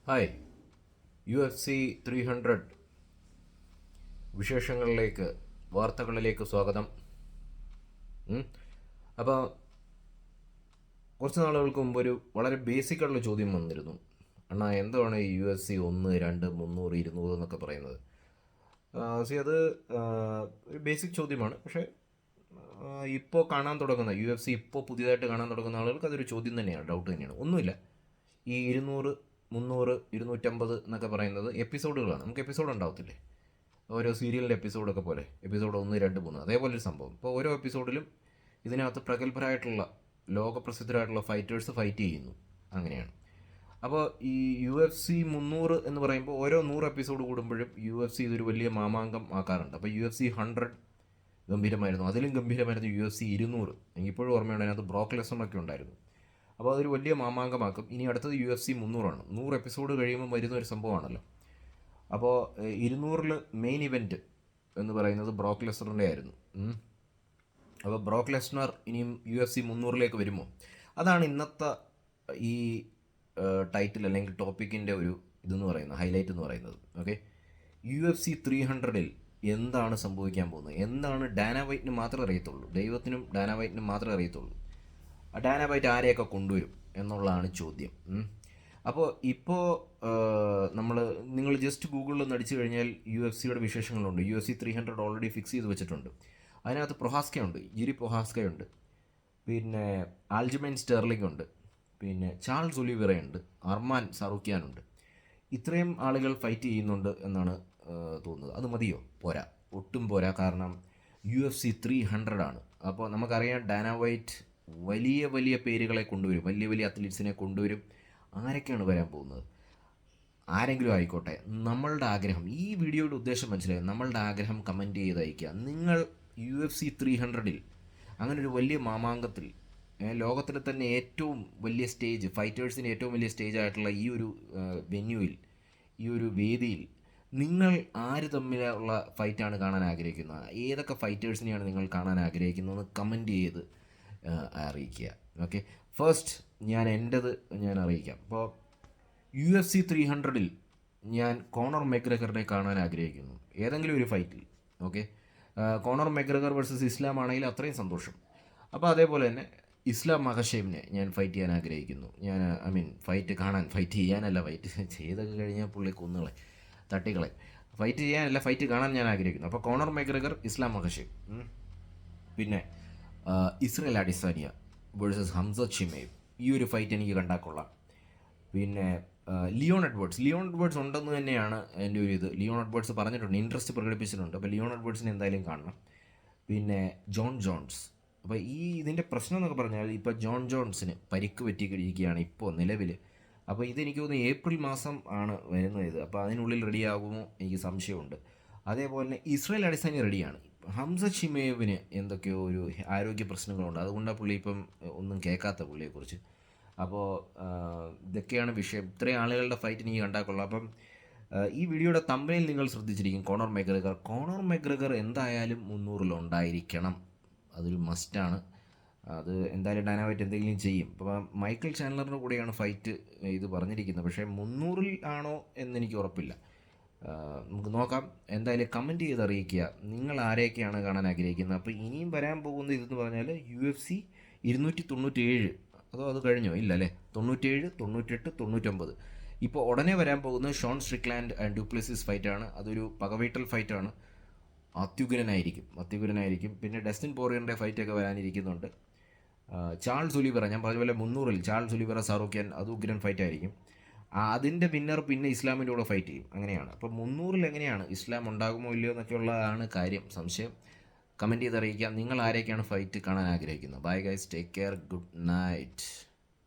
Hi. UFC 300 വിശേഷങ്ങളിലേക്ക്, വാർത്തകളിലേക്ക് സ്വാഗതം. അപ്പോൾ കുറച്ച് നാളുകൾക്ക് മുമ്പ് ഒരു വളരെ ബേസിക്കായിട്ടുള്ള ചോദ്യം വന്നിരുന്നു. അണ്ണാ, എന്താണ് ഈ UFC 1, 2, 300, 200 എന്നൊക്കെ പറയുന്നത്? അത് ഒരു ബേസിക് ചോദ്യമാണ്. പക്ഷേ ഇപ്പോൾ കാണാൻ തുടങ്ങുന്ന UFC ഇപ്പോൾ പുതിയതായിട്ട് കാണാൻ തുടങ്ങുന്ന ആളുകൾക്ക് അതൊരു ചോദ്യം തന്നെയാണ്, ഡൗട്ട് തന്നെയാണ്. ഒന്നുമില്ല, ഈ 200, 300, 250 എന്നൊക്കെ പറയുന്നത് എപ്പിസോഡുകളാണ്. നമുക്ക് എപ്പിസോഡ് ഉണ്ടാവത്തില്ലേ, ഓരോ സീരിയലിൻ്റെ എപ്പിസോഡൊക്കെ പോലെ, എപ്പിസോഡ് 1, 2, 3 അതേപോലൊരു സംഭവം. ഇപ്പോൾ ഓരോ എപ്പിസോഡിലും ഇതിനകത്ത് പ്രഗത്ഭരായിട്ടുള്ള ലോകപ്രസിദ്ധരായിട്ടുള്ള ഫൈറ്റേഴ്സ് ഫൈറ്റ് ചെയ്യുന്നു. അങ്ങനെയാണ്. അപ്പോൾ ഈ UFC 300 എന്ന് പറയുമ്പോൾ ഓരോ 100 എപ്പിസോഡ് കൂടുമ്പോഴും UFC ഇതൊരു വലിയ മാമാങ്കം ആക്കാറുണ്ട്. അപ്പോൾ UFC 100 ഗംഭീരമായിരുന്നു. അതിലും ഗംഭീരമായിരുന്നു UFC 200. എനിക്കിപ്പോഴും ഓർമ്മയുണ്ട്, അതിനകത്ത് ബ്രോക്ക് ലെസ്നറൊക്കെ ഉണ്ടായിരുന്നു. അപ്പോൾ അതൊരു വലിയ മാമാങ്കമാക്കും. ഇനി അടുത്തത് UFC 300 100 എപ്പിസോഡ് കഴിയുമ്പോൾ വരുന്ന ഒരു സംഭവമാണല്ലോ. അപ്പോൾ 200 മെയിൻ ഇവൻറ്റ് എന്ന് പറയുന്നത് ബ്രോക്ക് ലെസ്നറിൻ്റെ ആയിരുന്നു. അപ്പോൾ ബ്രോക്ക് ലെസ്നർ ഇനിയും UFC 300 വരുമോ? അതാണ് ഇന്നത്തെ ഈ ടൈറ്റിൽ അല്ലെങ്കിൽ ടോപ്പിക്കിൻ്റെ ഒരു ഇതെന്ന് പറയുന്നത്, ഹൈലൈറ്റ് എന്ന് പറയുന്നത്. ഓക്കെ, UFC 300 എന്താണ് സംഭവിക്കാൻ പോകുന്നത്? എന്താണ് ഡാന വൈറ്റിന് മാത്രമേ അറിയത്തുള്ളൂ, ദൈവത്തിനും ഡാന വൈറ്റിനും മാത്രമേ അറിയത്തുള്ളൂ. ഡാന വൈറ്റ് ആരെയൊക്കെ കൊണ്ടുവരും എന്നുള്ളതാണ് ചോദ്യം. അപ്പോൾ ഇപ്പോൾ നിങ്ങൾ ജസ്റ്റ് ഗൂഗിളിൽ ഒന്ന് അടിച്ചു കഴിഞ്ഞാൽ UFC വിശേഷങ്ങളുണ്ട്. UFC 300 ഓൾറെഡി ഫിക്സ് ചെയ്ത് വെച്ചിട്ടുണ്ട്. അതിനകത്ത് പ്രൊഹാസ്കയുണ്ട്, ജിരി പ്രൊഹാസ്കയുണ്ട്, പിന്നെ ആൽജമൈൻ സ്റ്റെർലിംഗ് ഉണ്ട്, പിന്നെ ചാൾസ് ഒലിവേറയുണ്ട്, അർമാൻ സാറൂഖ്യാനുണ്ട്. ഇത്രയും ആളുകൾ ഫൈറ്റ് ചെയ്യുന്നുണ്ട് എന്നാണ് തോന്നുന്നത്. അത് മതിയോ? പോരാ, ഒട്ടും പോരാ. കാരണം UFC 300 ആണ്. അപ്പോൾ നമുക്കറിയാം, ഡാന വൈറ്റ് വലിയ വലിയ പേരുകളെ കൊണ്ടുവരും, വലിയ വലിയ അത്ലീറ്റ്സിനെ കൊണ്ടുവരും. ആരൊക്കെയാണ് വരാൻ പോകുന്നത്? ആരെങ്കിലും ആയിക്കോട്ടെ. നമ്മളുടെ ആഗ്രഹം, ഈ വീഡിയോയുടെ ഉദ്ദേശം മനസ്സിലായി, നമ്മളുടെ ആഗ്രഹം കമൻറ്റ് ചെയ്ത് അയയ്ക്കുക. നിങ്ങൾ UFC 300 അങ്ങനൊരു വലിയ മാമാങ്കത്തിൽ, ലോകത്തിലെ തന്നെ ഏറ്റവും വലിയ സ്റ്റേജ്, ഫൈറ്റേഴ്സിന് ഏറ്റവും വലിയ സ്റ്റേജ് ആയിട്ടുള്ള ഈ ഒരു വെന്യൂവിൽ, ഈ ഒരു വേദിയിൽ നിങ്ങൾ ആര് തമ്മിലുള്ള ഫൈറ്റാണ് കാണാൻ ആഗ്രഹിക്കുന്നത്? ഏതൊക്കെ ഫൈറ്റേഴ്സിനെയാണ് നിങ്ങൾ കാണാൻ ആഗ്രഹിക്കുന്നതെന്ന് കമൻറ്റ് ചെയ്ത് അറിയിക്കുക. ഓക്കെ, ഫസ്റ്റ് ഞാൻ അറിയിക്കാം. അപ്പോൾ UFC 300 ഞാൻ കോണർ മെക്ഗ്രഗറിനെ കാണാൻ ആഗ്രഹിക്കുന്നു, ഏതെങ്കിലും ഒരു ഫൈറ്റിൽ. ഓക്കെ, കോണർ മെക്ഗ്രഗർ വേഴ്സസ് ഇസ്ലാം ആണെങ്കിൽ അത്രയും സന്തോഷം. അപ്പോൾ അതേപോലെ തന്നെ ഇസ്ലാം മഹഷേമിനെ ഞാൻ ഫൈറ്റ് ചെയ്യാൻ ആഗ്രഹിക്കുന്നു. ഫൈറ്റ് ചെയ്യാനല്ല, ഫൈറ്റ് ചെയ്തൊക്കെ കഴിഞ്ഞാൽ പുള്ളി കുന്നുകളെ തട്ടികളെ, ഫൈറ്റ് ചെയ്യാനല്ല, ഫൈറ്റ് കാണാൻ ഞാൻ ആഗ്രഹിക്കുന്നു. അപ്പോൾ കോണർ മെക്ഗ്രഗർ, ഇസ്ലാം മഹഷേം. പിന്നെ ഇസ്രയേൽ അഡിസാനിയ വേഴ്സസ് ഹംസത്ത് ഷിമേവ്, ഈ ഒരു ഫൈറ്റ് എനിക്ക് കണ്ടാൽ കൊള്ളാം. പിന്നെ ലിയോൺ എഡ്വേർഡ്സ് ഉണ്ടെന്ന് തന്നെയാണ് എൻ്റെ ഒരു ഇത്. ലിയോൺ എഡ്വേർഡ്സ് പറഞ്ഞിട്ടുണ്ട്, ഇൻട്രസ്റ്റ് പ്രകടിപ്പിച്ചിട്ടുണ്ട്. അപ്പോൾ ലിയോൺ എഡ്വേർഡ്സിനെ എന്തായാലും കാണണം. പിന്നെ ജോൺ ജോൺസ്. അപ്പോൾ ഇതിൻ്റെ പ്രശ്നം എന്നൊക്കെ പറഞ്ഞാൽ, ഇപ്പോൾ ജോൺ ജോൺസിന് പരിക്ക് പറ്റിയിരിക്കുകയാണ് ഇപ്പോൾ നിലവിൽ. അപ്പോൾ ഇതെനിക്ക് തോന്നുന്നു ഏപ്രിൽ മാസം ആണ് വരുന്നത് ഇത്. അപ്പോൾ അതിനുള്ളിൽ റെഡിയാകുമോ എനിക്ക് സംശയമുണ്ട്. അതേപോലെ തന്നെ ഇസ്രയേൽ അഡിസാനിയ റെഡിയാണ്. ഹംസത്ത് ഷിമേവിന് എന്തൊക്കെയോ ഒരു ആരോഗ്യ പ്രശ്നങ്ങളുണ്ട്, അതുകൊണ്ടാണ് പുള്ളി ഇപ്പം ഒന്നും കേൾക്കാത്ത പുള്ളിയെക്കുറിച്ച്. അപ്പോൾ ഇതൊക്കെയാണ് വിഷയം. ഇത്രയും ആളുകളുടെ ഫൈറ്റ് എനിക്ക് കണ്ടാൽ കൊള്ളാം. അപ്പം ഈ വീഡിയോയുടെ തമ്പനയിൽ നിങ്ങൾ ശ്രദ്ധിച്ചിരിക്കും, കോണർ മെക്ഗ്രഗർ എന്തായാലും 300 ഉണ്ടായിരിക്കണം, അതൊരു മസ്റ്റാണ്. അത് എന്തായാലും ഡാന വൈറ്റ് എന്തെങ്കിലും ചെയ്യും. അപ്പോൾ മൈക്കിൾ ചാൻഡലറിൻ്റെ കൂടെയാണ് ഫൈറ്റ് ഇത് പറഞ്ഞിരിക്കുന്നത്. പക്ഷേ 300 ആണോ എന്നെനിക്ക് ഉറപ്പില്ല. നമുക്ക് നോക്കാം. എന്തായാലും കമൻറ്റ് ചെയ്ത് അറിയിക്കുക, നിങ്ങൾ ആരെയൊക്കെയാണ് കാണാൻ ആഗ്രഹിക്കുന്നത്. അപ്പോൾ ഇനിയും വരാൻ പോകുന്ന ഇതെന്ന് പറഞ്ഞാൽ UFC 297, അതോ അത് കഴിഞ്ഞോ? ഇല്ല അല്ലേ, 97, 98, 99. ഇപ്പോൾ ഉടനെ വരാൻ പോകുന്നത് ഷോൺ സ്ട്രിക്ലാൻഡ് ആൻഡ് ഡ്യൂപ്ലെസിസ് ഫൈറ്റാണ്. അതൊരു പകവീട്ടൽ ഫൈറ്റാണ്, അത്യുഗ്രനായിരിക്കും. പിന്നെ ഡസ്റ്റിൻ പോറിയറിൻ്റെ ഫൈറ്റൊക്കെ വരാനിരിക്കുന്നുണ്ട്. ചാൾസ് ഒലിവേറ, ഞാൻ പറഞ്ഞ പോലെ 300 ചാൾസ് ഒലിവേറ സാറൂഖ്യാൻ, അത് ഉഗ്രൻ ഫൈറ്റായിരിക്കും. അതിൻ്റെ വിന്നർ പിന്നെ ഇസ്ലാമിൻ്റെ കൂടെ ഫൈറ്റ് ചെയ്യും. അങ്ങനെയാണ്. അപ്പോൾ 300 എങ്ങനെയാണ്, ഇസ്ലാം ഉണ്ടാകുമോ ഇല്ലയോ എന്നൊക്കെയുള്ളതാണ് കാര്യം, സംശയം. കമൻറ്റ് ചെയ്ത് അറിയിക്കാം നിങ്ങൾ ആരെയൊക്കെയാണ് ഫൈറ്റ് കാണാൻ ആഗ്രഹിക്കുന്നത്. Bye guys, take care, good night.